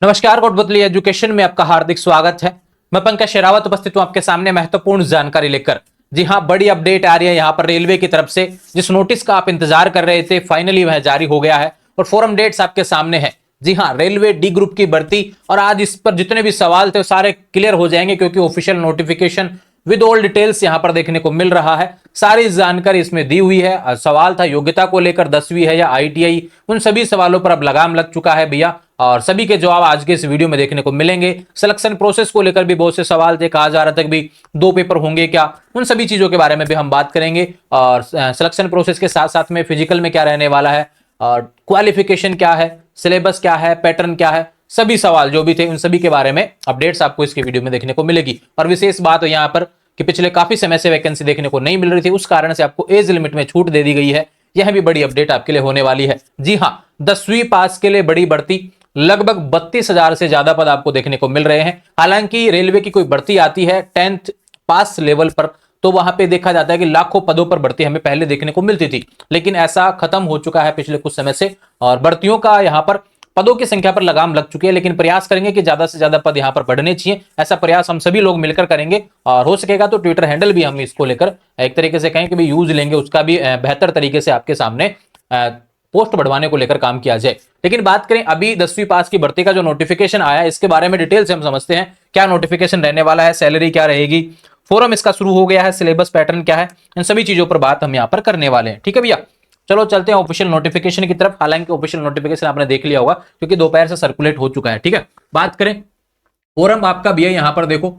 नमस्कार, कोटबतली एजुकेशन में आपका हार्दिक स्वागत है। मैं पंकज शेरावत उपस्थित हूं आपके सामने महत्वपूर्ण जानकारी लेकर। जी हां, बड़ी अपडेट आ रही है यहां पर रेलवे की तरफ से। जिस नोटिस का आप इंतजार कर रहे थे फाइनली वह जारी हो गया है और फोरम डेट्स आपके सामने है। जी हां, रेलवे डी ग्रुप की भर्ती, और आज इस पर जितने भी सवाल थे सारे क्लियर हो जाएंगे क्योंकि official notification with all details यहां पर देखने को मिल रहा है। सारी जानकारी इसमें दी हुई है। सवाल था योग्यता को लेकर 10वीं है या आईटीआई, उन सभी सवालों पर अब लगाम लग चुका है भैया, और सभी के जवाब आज के इस वीडियो में देखने को मिलेंगे। सिलेक्शन प्रोसेस को लेकर भी बहुत से सवाल थे, कहा जा रहा था कि 2 पेपर होंगे क्या, उन सभी चीजों के बारे में भी हम बात करेंगे। और सिलेक्शन प्रोसेस के साथ साथ में फिजिकल में क्या रहने वाला है, और क्वालिफिकेशन क्या है, सिलेबस क्या है, पैटर्न क्या है, सभी सवाल जो भी थे उन सभी के बारे में अपडेट्स आपको इसके वीडियो में देखने को मिलेगी। और विशेष बात यहाँ पर कि पिछले काफी समय से वैकेंसी देखने को नहीं मिल रही थी, उस कारण से आपको एज लिमिट में छूट दे दी गई है। यह भी बड़ी अपडेट आपके लिए होने वाली है। जी हाँ, 10वीं पास के लिए बड़ी भर्ती, लगभग 32,000 से ज्यादा पद आपको देखने को मिल रहे हैं। हालांकि रेलवे की कोई भर्ती आती है 10th पास लेवल पर तो वहां पे देखा जाता है कि लाखों पदों पर भर्ती हमें पहले देखने को मिलती थी, लेकिन ऐसा खत्म हो चुका है पिछले कुछ समय से, और भर्तियों का यहां पर पदों की संख्या पर लगाम लग चुकी है। लेकिन प्रयास करेंगे कि ज्यादा से ज्यादा पद यहां पर बढ़ने चाहिए, ऐसा प्रयास हम सभी लोग मिलकर करेंगे। और हो सकेगा तो ट्विटर हैंडल भी हम इसको लेकर एक तरीके से कहें कि भी यूज लेंगे, उसका भी बेहतर तरीके से आपके सामने पोस्ट बढ़वाने को लेकर काम किया जाए। लेकिन बात करें अभी 10वीं पास की भर्ती का जो नोटिफिकेशन आया है, इसके बारे में डिटेल से हम समझते हैं। क्या नोटिफिकेशन रहने वाला है, सैलरी क्या रहेगी, फोरम इसका शुरू हो गया है, सिलेबस पैटर्न क्या है, इन सभी चीजों पर बात हम यहाँ पर करने वाले हैं। ठीक है भैया, चलो चलते हैं ऑफिशियल नोटिफिकेशन की तरफ। हालांकि ऑफिशियल नोटिफिकेशन आपने देख लिया होगा क्योंकि दोपहर से सर्कुलेट हो चुका है। ठीक है, बात करें फोरम आपका भैया यहाँ पर देखो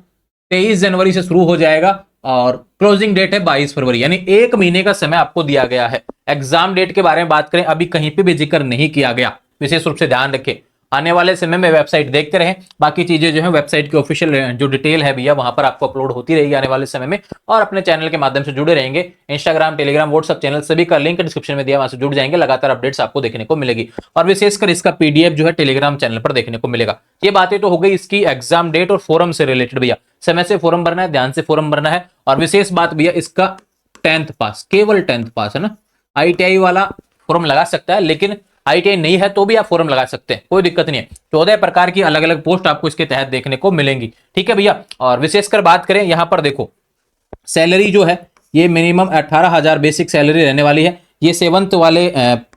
23 जनवरी से शुरू हो जाएगा और क्लोजिंग डेट है 22 फरवरी, यानी 1 महीने का समय आपको दिया गया है। एग्जाम डेट के बारे में बात करें, अभी कहीं पे भी जिक्र नहीं किया गया, विशेष रूप से ध्यान रखें। आने वाले समय में वेबसाइट देखते रहें, बाकी चीजें जो है वेबसाइट की ऑफिशियल जो डिटेल है भैया वहां पर आपको अपलोड होती रहेगी आने वाले समय में। और अपने चैनल के माध्यम से जुड़े रहेंगे, इंस्टाग्राम, टेलीग्राम, व्हाट्सएप चैनल सभी का लिंक डिस्क्रिप्शन में दिया, वहां से जुड़ जाएंगे, लगातार अपडेट्स आपको देखने को मिलेगी। और विशेषकर इसका पीडीएफ जो है टेलीग्राम चैनल पर देखने को मिलेगा। ये बातें तो हो गई इसकी एग्जाम डेट और फोरम से रिलेटेड भैया। समय से फोरम भरना है, ध्यान से फोरम भरना है। और विशेष बात भैया, इसका 10th पास, केवल 10th पास है ना। आईटीआई वाला फॉर्म लगा सकता है, लेकिन आईटीआई नहीं है तो भी आप फॉर्म लगा सकते हैं, कोई दिक्कत नहीं है। 14 प्रकार की अलग अलग पोस्ट आपको इसके तहत देखने को मिलेंगी। ठीक है भैया, और विशेषकर बात करें यहां पर देखो सैलरी जो है ये मिनिमम 18,000 बेसिक सैलरी रहने वाली है। ये 7th वाले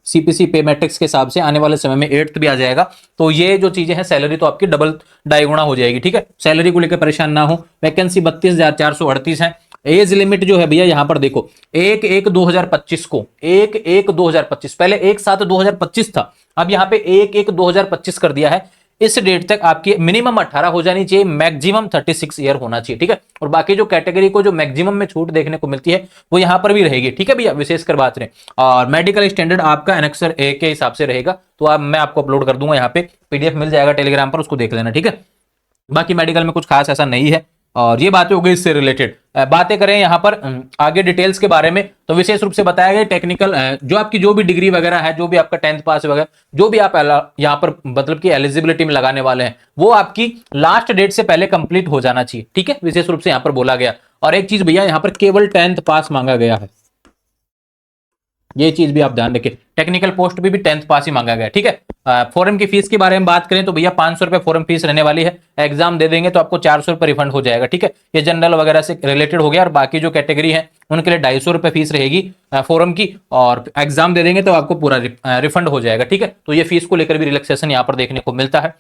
सीपीसी पे मैट्रिक्स के हिसाब से आने वाले समय में 8th भी आ जाएगा, तो ये जो चीजें हैं सैलरी तो आपकी डबल डाइगुना हो जाएगी। ठीक है, सैलरी को लेकर परेशान ना हो। वैकेंसी 32,438 है। एज लिमिट जो है भैया यहां पर देखो 1/1/2025 को 1/1/2025, पहले 1/7/2025 था, अब यहां पे 1/1/2025 कर दिया है। इस डेट तक आपकी मिनिमम 18 हो जानी चाहिए, मैक्सिमम 36 ईयर होना चाहिए। ठीक है, और बाकी जो कैटेगरी को जो मैक्सिमम में छूट देखने को मिलती है वो यहां पर भी रहेगी। ठीक है भैया, विशेषकर बात रहे। और मेडिकल स्टैंडर्ड आपका एनेक्सर ए के हिसाब से रहेगा, तो आप मैं आपको अपलोड कर दूंगा, यहाँ पे पीडीएफ मिल जाएगा टेलीग्राम पर, उसको देख लेना। ठीक है, बाकी मेडिकल में कुछ खास ऐसा नहीं है। और ये बातें हो गई इससे रिलेटेड। बातें करें यहाँ पर आगे डिटेल्स के बारे में, तो विशेष रूप से बताया गया टेक्निकल जो आपकी जो भी डिग्री वगैरह है, जो भी आपका 10th पास वगैरह जो भी आप यहाँ पर मतलब कि एलिजिबिलिटी में लगाने वाले हैं, वो आपकी लास्ट डेट से पहले कंप्लीट हो जाना चाहिए। ठीक है, विशेष रूप से यहाँ पर बोला गया। और एक चीज भैया, यहाँ पर केवल 10th पास मांगा गया है, ये चीज भी आप ध्यान रखें। टेक्निकल पोस्ट भी 10th पास ही मांगा गया। ठीक है, फॉर्म की फीस के बारे में बात करें तो भैया 500 रुपए फॉर्म फीस रहने वाली है। एग्जाम दे देंगे तो आपको 400 रुपए रिफंड हो जाएगा। ठीक है, ये जनरल वगैरह से रिलेटेड हो गया। और बाकी जो कैटेगरी है उनके लिए 250 रुपए फीस रहेगी फॉर्म की, और एग्जाम दे देंगे तो आपको पूरा रिफंड हो जाएगा। ठीक है, तो ये फीस को लेकर भी रिलैक्सेशन यहाँ पर देखने को मिलता है,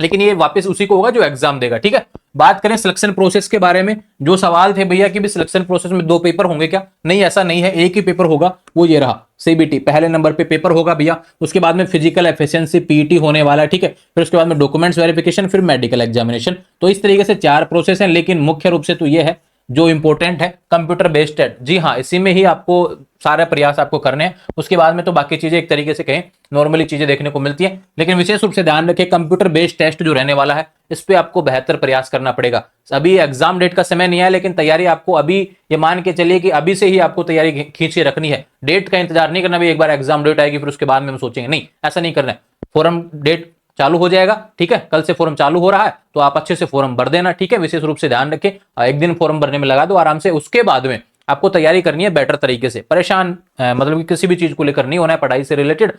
लेकिन ये वापस उसी को होगा जो एग्जाम देगा। ठीक है, बात करें सिलेक्शन प्रोसेस के बारे में, जो सवाल थे भैया कि भी सिलेक्शन प्रोसेस में 2 पेपर होंगे क्या, नहीं ऐसा नहीं है, एक ही पेपर होगा, वो ये रहा सीबीटी। पहले नंबर पे पेपर होगा भैया, उसके बाद में फिजिकल एफिशिएंसी पीईटी होने वाला है। ठीक है, फिर उसके बाद में डॉक्यूमेंट्स वेरिफिकेशन, फिर मेडिकल एग्जामिनेशन। तो इस तरीके से 4 प्रोसेस हैं, लेकिन मुख्य रूप से तो ये है जो इंपॉर्टेंट है कंप्यूटर बेस्ड टेस्ट। जी हाँ, इसी में ही आपको सारे प्रयास आपको करने हैं। उसके बाद में तो बाकी चीजें एक तरीके से कहें नॉर्मली चीजें देखने को मिलती हैं, लेकिन विशेष रूप से ध्यान रखें कंप्यूटर बेस्ड टेस्ट जो रहने वाला है इस पे आपको बेहतर प्रयास करना पड़ेगा। अभी एग्जाम डेट का समय नहीं है, लेकिन तैयारी आपको अभी ये मान के चलिए कि अभी से ही आपको तैयारी खींच के रखनी है। डेट का इंतजार नहीं करना भी एक बार एग्जाम डेट आएगी फिर उसके बाद में हम सोचेंगे, नहीं ऐसा नहीं करना है। फॉर्म डेट चालू हो जाएगा। ठीक है, कल से फॉर्म चालू हो रहा है तो आप अच्छे से फॉर्म भर देना। ठीक है, विशेष रूप से ध्यान रखें, एक दिन फॉर्म भरने में लगा दो आराम से, उसके बाद में आपको तैयारी करनी है बेटर तरीके से। परेशान मतलब कि किसी भी चीज को लेकर नहीं होना है, पढ़ाई से रिलेटेड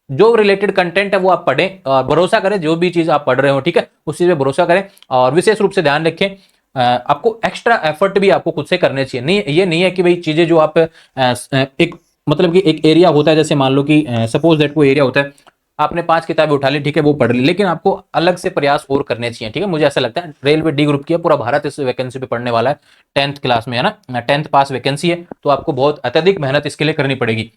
जो रिलेटेड कंटेंट है वो आप पढ़ें और भरोसा करें, जो भी चीज आप पढ़ रहे हो ठीक है उस चीज पे भरोसा करें। और विशेष रूप से ध्यान रखें आपको एक्स्ट्रा एफर्ट भी आपको खुद से करने चाहिए। नहीं, ये नहीं है कि भाई चीजें जो आप एक मतलब कि एक एरिया होता है, जैसे मान लो कि सपोज दैट कोई एरिया होता है, आपने 5 किताबें उठा ली ठीक है वो पढ़ ली, लेकिन आपको अलग से प्रयास और करने चाहिए ठीक है। मुझे ऐसा लगता है रेलवे डी ग्रुप की है, पूरा भारत इस वैकेंसी पे पढ़ने वाला है, 10th क्लास में है ना, 10th पास वैकेंसी है, तो आपको बहुत अत्यधिक मेहनत इसके लिए करनी पड़ेगी।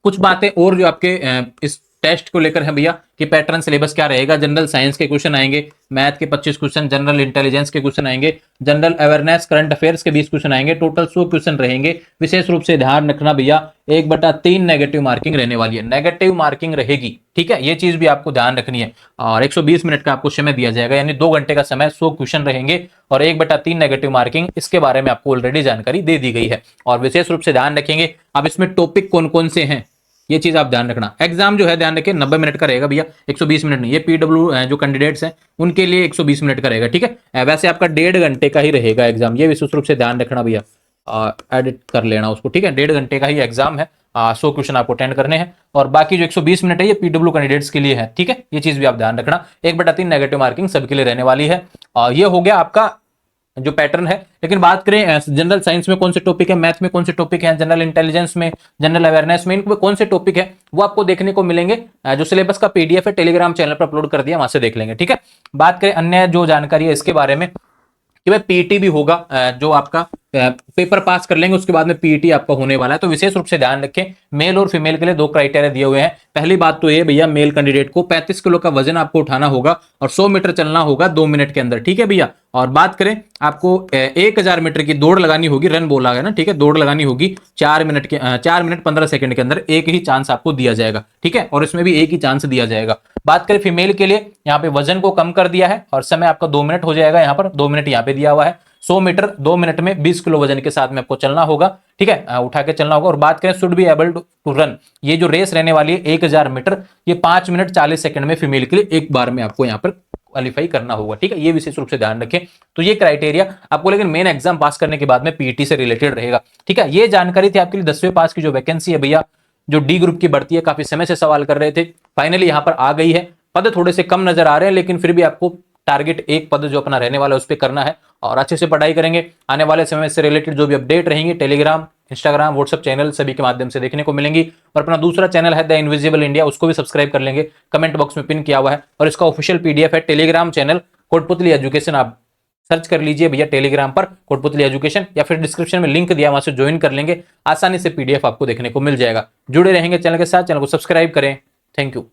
कुछ बातें और जो आपके इस टेस्ट को लेकर है भैया कि पैटर्न सिलेबस क्या रहेगा। जनरल साइंस के क्वेश्चन आएंगे, मैथ के 25 क्वेश्चन, जनरल इंटेलिजेंस के क्वेश्चन आएंगे, जनरल अवेयरनेस करंट अफेयर्स के 20 क्वेश्चन आएंगे, टोटल 100 क्वेश्चन रहेंगे। विशेष रूप से ध्यान रखना भैया 1/3 नेगेटिव मार्किंग रहने वाली है, नेगेटिव मार्किंग रहेगी ठीक है, ये चीज भी आपको ध्यान रखनी है। और 120 मिनट का आपको समय दिया जाएगा, यानी 2 घंटे का समय, 100 क्वेश्चन रहेंगे और 1/3 नेगेटिव मार्किंग, इसके बारे में आपको ऑलरेडी जानकारी दे दी गई है। और विशेष रूप से ध्यान रखेंगे अब इसमें टॉपिक कौन कौन से हैं, ये चीज आप ध्यान रखना। एग्जाम जो है ध्यान रखें 90 मिनट का रहेगा भैया, 120 मिनट नहीं। ये पीडब्ल्यू जो कैंडिडेट्स हैं उनके लिए 120 मिनट का रहेगा ठीक है। वैसे आपका 1.5 घंटे का ही रहेगा एग्जाम, ये विशेष रूप से ध्यान रखना भैया, एडिट कर लेना उसको ठीक है। 1.5 घंटे का ही एग्जाम है, 100 क्वेश्चन आपको अटेंड करने हैं और बाकी जो 120 मिनट है ये पीडब्ल्यू कैंडिडेट्स के लिए है ठीक है। ये चीज भी आप ध्यान रखना, 1/3 नेगेटिव मार्किंग सबके लिए रहने वाली है। और ये हो गया आपका जो पैटर्न है। लेकिन बात करें जनरल साइंस में कौन से टॉपिक है, मैथ में कौन से टॉपिक है, जनरल इंटेलिजेंस में, जनरल अवेयरनेस में, इनमें कौन से टॉपिक है वो आपको देखने को मिलेंगे। जो सिलेबस का पीडीएफ है टेलीग्राम चैनल पर अपलोड कर दिया, वहां से देख लेंगे ठीक है। बात करें अन्य जो जानकारी है इसके बारे में कि भाई पीईटी भी होगा, जो आपका पेपर पास कर लेंगे उसके बाद में पीईटी आपका होने वाला है। तो विशेष रूप से ध्यान रखें मेल और फीमेल के लिए 2 क्राइटेरिया दिए हुए हैं। पहली बात तो ये भैया मेल कैंडिडेट को 35 किलो का वजन आपको उठाना होगा और 100 मीटर चलना होगा 2 मिनट के अंदर ठीक है भैया। और बात करें आपको 1000 मीटर की दौड़ लगानी होगी, रन बोला गया ना ठीक है, दौड़ लगानी होगी 4 मिनट 15 सेकंड के अंदर, एक ही चांस आपको दिया जाएगा ठीक है, और इसमें भी एक ही चांस दिया जाएगा। बात करें फीमेल के लिए, यहाँ पे वजन को कम कर दिया है और समय आपका 2 मिनट हो जाएगा, यहाँ पर 2 मिनट यहाँ पे दिया हुआ है। 100 मीटर 2 मिनट में 20 किलो वजन के साथ में आपको चलना होगा ठीक है, उठा के चलना होगा। और बात करें should be able to run, ये जो रेस रहने वाली है 1000 मीटर, ये 5 मिनट 40 सेकंड में फीमेल के लिए एक बार में आपको यहाँ पर क्वालिफाई करना होगा ठीक है, ये विशेष रूप से ध्यान रखें। तो ये क्राइटेरिया आपको लेकिन मेन एग्जाम पास करने के बाद में पीईटी से रिलेटेड रहेगा ठीक है। ये जानकारी थी आपके लिए 10वें पास की जो वैकेंसी है भैया, जो डी ग्रुप की भर्ती है, काफी समय से सवाल कर रहे थे, फाइनली यहाँ पर आ गई है। पद थोड़े से कम नजर आ रहे हैं लेकिन फिर भी आपको टारगेट एक पद जो अपना रहने वाला है उस पर करना है और अच्छे से पढ़ाई करेंगे। आने वाले समय से रिलेटेड जो भी अपडेट रहेंगी टेलीग्राम, इंस्टाग्राम, व्हाट्सएप चैनल सभी के माध्यम से देखने को मिलेंगी। और अपना दूसरा चैनल है द इनविजिबल इंडिया, उसको भी सब्सक्राइब कर लेंगे, कमेंट बॉक्स में पिन किया हुआ है। और इसका ऑफिशियल पीडीएफ है टेलीग्राम चैनल कोटपुतली एजुकेशन, आप सर्च कर लीजिए भैया टेलीग्राम पर कोटपुतली एजुकेशन, या फिर डिस्क्रिप्शन में लिंक दिया वहां से ज्वाइन कर लेंगे, आसानी से पीडीएफ आपको देखने को मिल जाएगा। जुड़े रहेंगे चैनल के साथ, चैनल को सब्सक्राइब करें। Thank you.